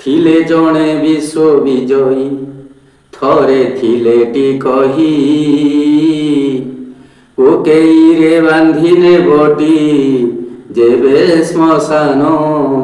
थिले जणे विश्व विजयी थरे थिले टी कही कोकेईरे बांधिले बटी जेबे श्मशान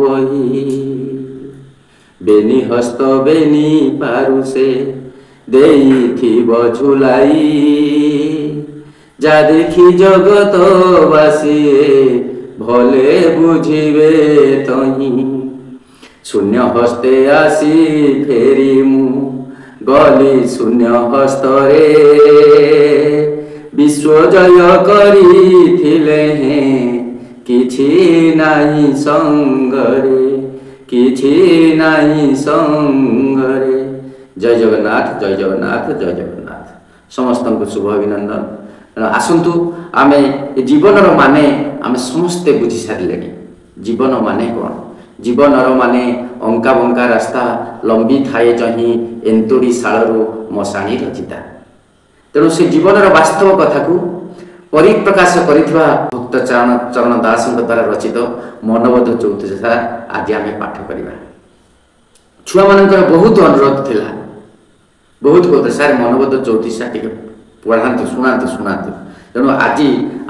बही बेनी हस्त बेनी पारुसे देइथिब झुलाई जा देखी जगत बासिए भले बुझिबे तही शून्य हस्ते आसी फेरी मु गली शून्य हस्तरे विश्व जय करिथिले हैं किछि नाही संगरे किछि नाही संगरे। जय जगन्नाथ जय जगन्नाथ जय जगन्नाथ। समस्त को शुभ अभिनंदन। आसंतु आमे जीवनर माने आमे समस्ते बुझी सारे। जीवन माने कौन? जीवनर माने अंका बंका रास्ता लंबी थाए जही एंतुड़ी शालू मशाणी रचिता। तेणु से जीवनर वास्तव कथा को परिप्रकाश करिथिबा भक्त चरण दास द्वारा रचित मनबोध चौतीसा आज आम पाठ करवा। छुआ मानकर बहुत अनुरोध थिला, बहुत कहते सार मनबोध चौतीसा टिके पढ़ातु शुणातु शुणातु। तेणु आज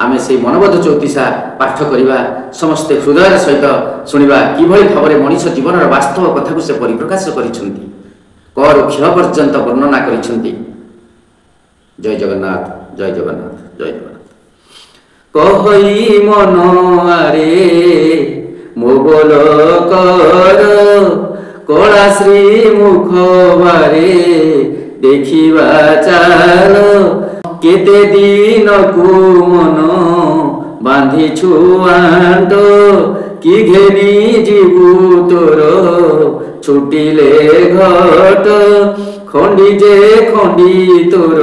आम से मनबोध चौतीसा पाठ करवा, समस्ते हृदय सहित शुणा किभली भाव में मनीष जीवन वास्तव कथा को से परिप्रकाश करिसेंती, कर क्ष पर्यंत वर्णना करिसेंती। जय जगन्नाथ जय जगन्नाथ जय जगन्नाथ। कहई मन आरे मोगल कर कला श्री मुख बारे देखिबा चाल केते दिन को मन बांधी छुआंट कि घेनी जीवु तोर छुटिले घट खंडी जे खंडी तोर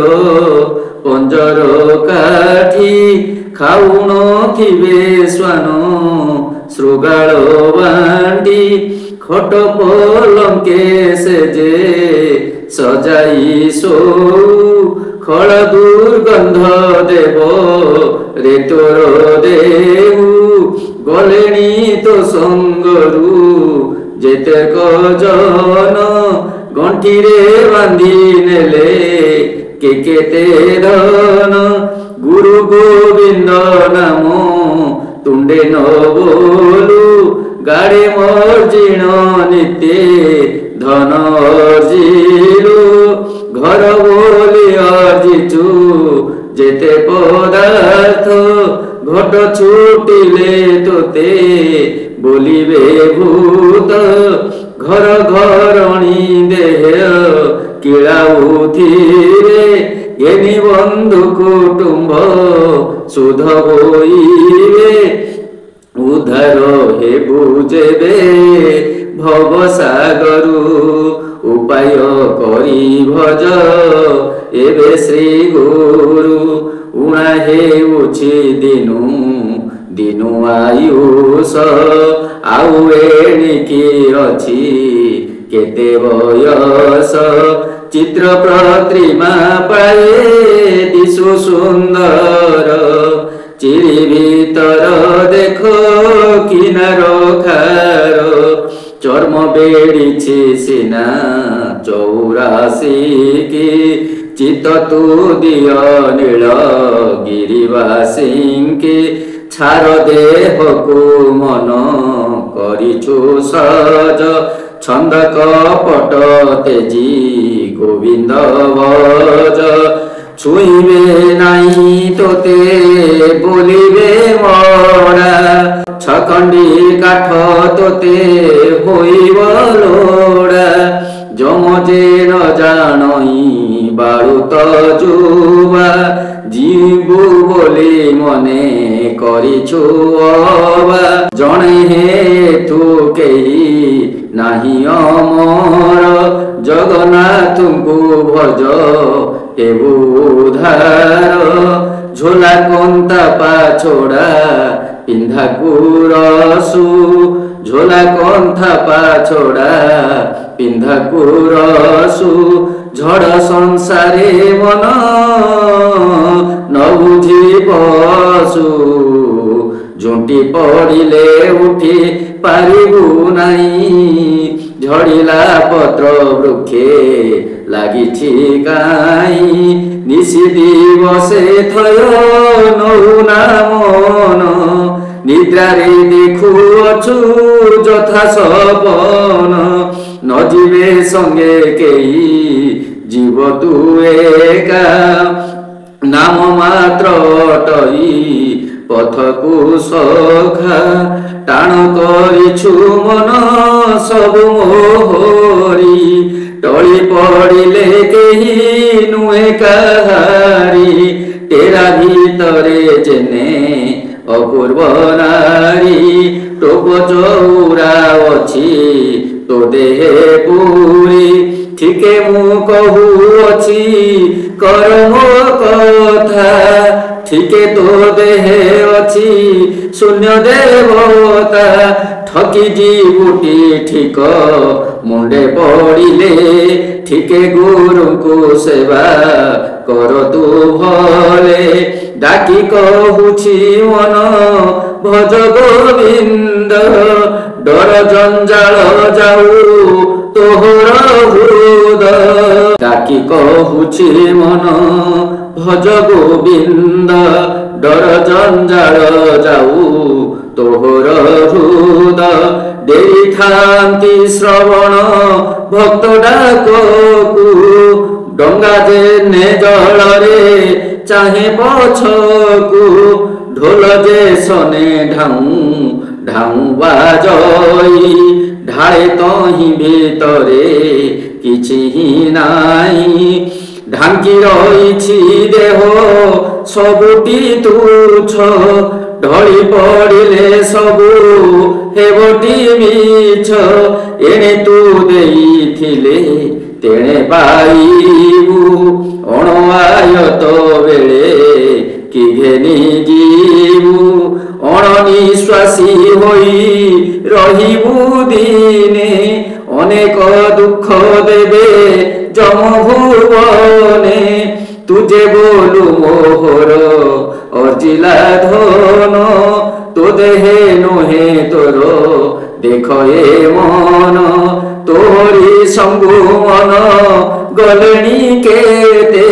पंजर काठी खाउन थिबे स्वान श्रुगाल बांडी खट पलंके से जे सजाई सो खल दुर्गंध देव रे तोर देहु गलेनी तो संगरु जेते जन गंठी रे बांधी नेले केते धन गुरु गोविंद नाम तुंडे न बोलू गाड़े मर्जिण नित्य धन अर्जिलु घर बोली अर्जिचु जेते पदार्थ घट छुटिले तोते बोलिबे भूत घर घरणी देह किलाउथिरे घेनी बंधु कुटुंब सुध बोइबे उद्धार हे बुझेबे भव सागरु उपाय करी भज एबे श्री गुरु उणा हेउछि दिनु दिनु आयुष आउ एणिकी अछि केते बयस चित्र प्रतिमा पाए दिशु सुंदर चिरी भीतर देखो किनार खार चर्म बेड़ी सीना 84 की चित तू दिय नील गिरिवासी के छार देह को मन करिछु सज छंद कपट तेजी गोविंद भज छुईबे नहीं तोते बोलिबे मरा छखंडी काठ तोते होइब लोड़ा जमजे न जानई बारुत जुबा जीवु बोली मने करिछु अबा जणे हे तू केही नाही अमर जगन्नाथ को भज हे उधार झोला कंता पाछोड़ा पिंधा कुरसु झोला कंथा पाछोड़ा पिंधा कुरसु झड़ संसारे मन न बुझी पशु झुंटी पड़िले उठी पारिबु नाही ঝড়িলা পত্র বৃক্ষে লাগিছি কাই নিশি দিবসে থয় নৌনা মন নিদ্রারে দেখুଅছু যথা সপন ন ଯିବେ সঙ্গে কেই জীব তু একা নাম মাত্র অটই পথকু সখা টাণ কৰিছু মন সবু মোহরি টଳି পড়িলে কেহি নুহে কাহারি তেরা ভিতরে জেনে অপূর্ব নারী টোপ চৌরা অছি তো দেহে পুরি ঠিকে মু কহুଅছি কর্ম কথা ঠিকে তো দেহে অছি শূন্য দেবতা ঠকি জীবুটি ঠিক মুন্ডে পড়িলে ঠিকে গুরুଙ୍କୁ সেবা কর তু ভলে ডাকি কহুছি মন ভজ গোবিন্দ ডর জঞ্জাল যাও তোহর হৃদ ডাকি কহুছি মন ভজ গোবিন্দ ডর জঞ্জাল যাও তোহর হৃদ দেরি থান্তি শ্রবণ ভক্ত ডাকু ডঙ্গা যে নে জଳରେ চাহে পছকু ঢোল যে সনে ঢাউ ঢাউ বাজই ঢাଳେ তহি ভিতরে কিছু নাই ঢাঙ্কি রইছি দেহ সবুটি তুচ্ছ ঢଳି পড়িলে সবু হেবটি মিছ এনে তু ଦେଇଥିଲେ তেণে পাইবু অণআয়ত বেলে কি ঘেনি ଯିବୁ অণনিশ্বাসী হই রহিবু দিনে অনেক দুঃখ দেবে যম ভুবনে তুজে বলু মোহর অর্জিলা ধন তো দেহে নোহে তোর দেখ এ মন তোরি শম্ভু মন গলেনি কেতে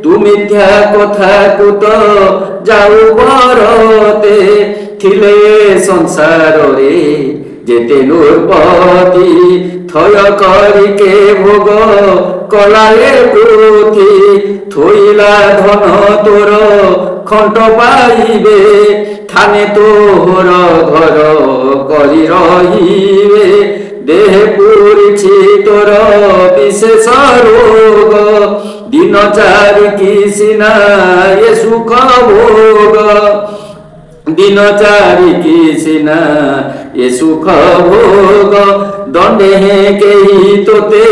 তু মিথ্যা কথা কুত যাও বরতে থিলে সংসারে যেতে নূরপতি থয় করিকে ভোগ কলায়ে পৃথি থইলা ধন তোর খণ্ড পাইবে থানে তোর ঘর করি রহিবে দেহে পুরিছি তোর বিশেষ রোগ দিন চারি কি সিনা এ সুখ ভোগ দিন চারি কি সিনা এ সুখ ভোগ দণ্ডে কেহি তোতে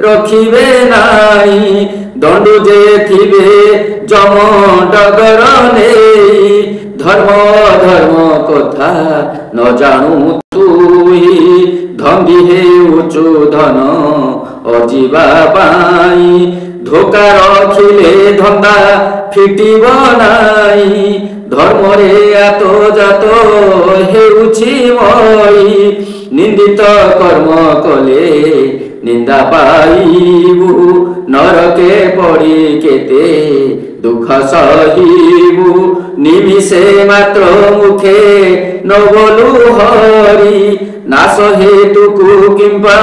রখিবে নাই দণ্ড যে থিবে যম ডগর নেই ধর্ম ধর্ম কথা ন জাণু তুই ধম্বি হেউচু ধন অজিবা পাই ধোকা রখিলে ধন্দা ফিটিব নাই ধর্মরে এত জাত হেউছি মই নিন্দিত কর্ম কলে নিন্দা পাইবু নরকে পড়ি কেতে দুঃখ সহিবু নিমিষে মাত্র মুখে নবলু হরি নাশ হেতুকু কিম্বা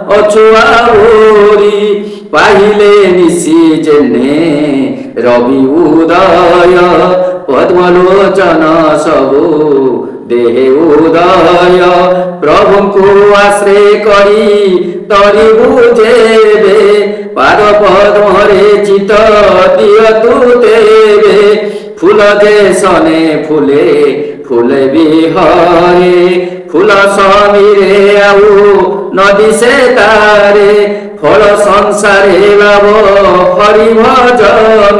অছুয়া ওরি পাইলে নিশি জেনে রবি উদয় পদ্মলোচন সবু দেহে উদয় প্রভুଙ୍କୁ আশ্রয় করি তরি বুঝেবে পাদ পদ্মরে চিত দিয়তু দেবে ফুল যে সনে ফুলে ফুলে বিহরে ফুল সমীরে আউ নদী সে তারে ফল সংসারে লাভ হরি ভজন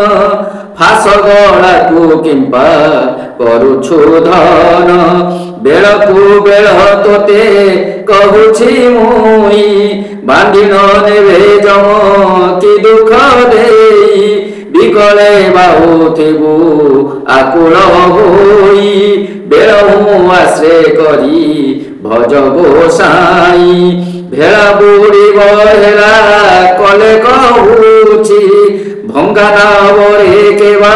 ফাঁস গলাকু কিম্বা କରୁଛୁ ଧନ ବେଳକୁ ବେଳ ତୋତେ କହୁଛି ମୁଇଁ ବାନ୍ଧି ନ ନେବେ ଯମ କି ଦୁଃଖ ଦେଇ ବିକଳେ ବାହୁଥିବୁ ଆକୁଳ ହୋଇ ବେଳ ମୁଁ ଆଶ୍ରୟ କରି ଭଜ ଗୋସାଇଁ ଭେଳା ବୁଡ଼ିବ ହେଳା କଲେ କହୁଛି ଭଙ୍ଗା ନାବରେ କେବା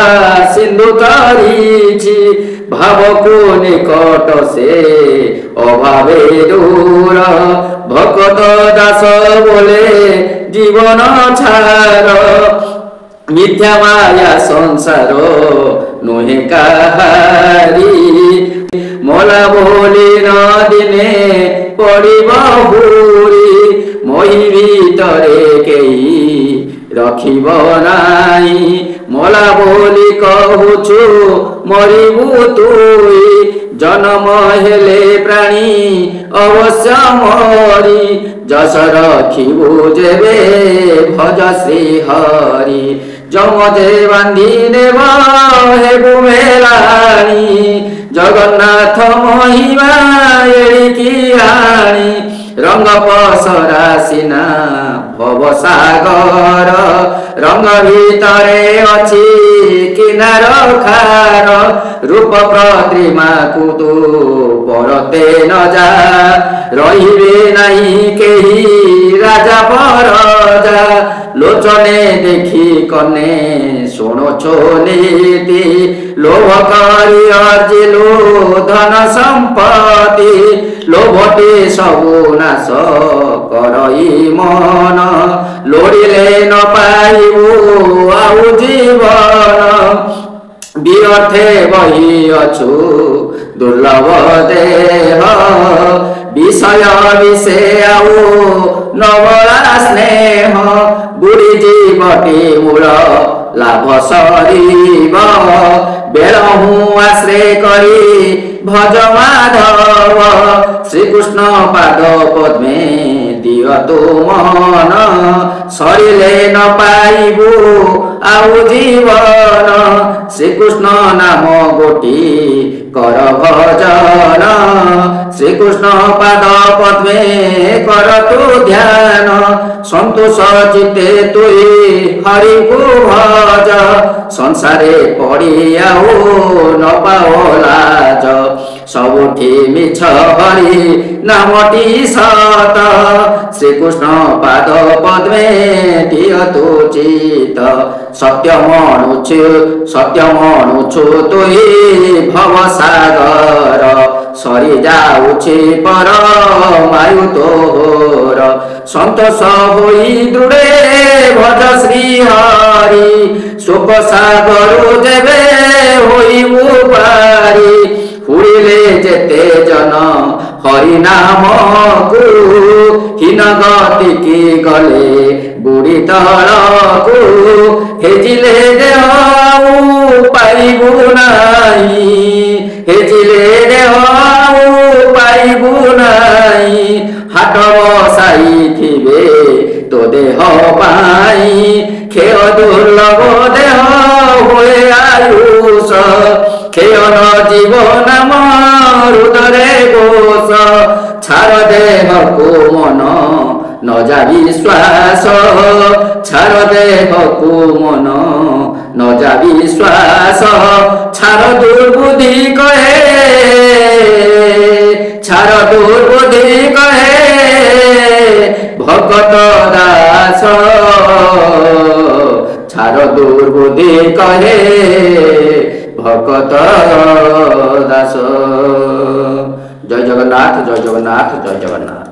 ସିନ୍ଧୁ ତରିଛି ଭାବକୁ ନିକଟ ସେ ଅଭାବେ ଦୂର ଭକତ ଦାସ ବୋଲେ ଜୀବନ ଛାର মিথ্যা মায়া সংসার নহে কাহারি মলা বলি নদিনে পড়িব হুরি মই ভিতরে কেহি রখিব নাই মলা বলি কহুছু মরিবু তুই জন্ম হেলে প্রাণী অবশ্য মরি যশ রখিবু যেবে ভজ শ্রী হরি জমতে বান্ধি দেব হেবু মেলানি জগন্নাথ মহিমা এড়িকি আনি রঙ্গ পসরা সিনা ভব সাগর রঙ্গ ভিতরে অছি কিনার খার রূপ প্রতিমা কুতু পরতে ন যা রহিবে নাই কেহি রাজা পরজা লোচনে দেখি কনে শোণছো নীতি লোভ করি অর্জিলু ধন সম্পত্তি লোভটি সবু নাশ করই মন লোড়িলে ন পাইবু আউ জীবন বিরথে বহি অছু দুর্লভ দেহ বিষয় বিষে আউ নবলা স্নেহ বুড়ি জীবটি মূল লাভ সরিব বেলহু আশ্রে করি ভজ মাধব শ্রীকৃষ্ণ পাদ পদ্মে দিয় তু মন সরিলে ন পাইবু আউ জীবন শ্রীকৃষ্ণ নাম গোটি কর ভজন শ্রীকৃষ্ণ পাদ পদ্মে কর তু ধ্যান সন্তোষ চিত্তে তুই হরিকু ভজ সংসারে পড়িয়াও ন পাও লাজ ସବୁଠି ମିଛ ହରି ନାମଟି ସତ ଶ୍ରୀକୃଷ୍ଣ ପାଦ ପଦ୍ମେ ଦିଅତୁ ଚିତ ସତ୍ୟ ମଣୁଛୁ ତୁଇ ଭବ ସାଗର ସରି ଯାଉଛି ପର ମାୟୁ ତୋର ସନ୍ତୋଷ ହୋଇ ଦୃଢ଼େ ଭଜ ଶ୍ରୀ ହରି ଶୋକ ସାଗରୁ ଯେବେ ହୋଇବୁ ପାରି হুড়িলে যেতে জন হরি নামকু হীন গতিকি গলে বুড়ি তলকু হেজিলে দেহ পাইবু নাই হেজিলে দেহ পাইবু নাই হাট বসাই থিবে তো দেহ পাই খেয় দুর্লভ দেহ হয়ে আয়ুষ খেয়ন জীবন মরুদরে গোষ ছাড় দেহকু মন ন যা বিশ্বাস ছাড় দেহকু মন ন যা বিশ্বাস ছাড় দুর্বুদ্ধি কহে ছাড় দুর্বুদ্ধি কহে ভগত দাস ছাড় দুর্বুদ্ধি কহে ভকত দাস। জয় জগন্নাথ, জয় জগন্নাথ, জয় জগন্নাথ।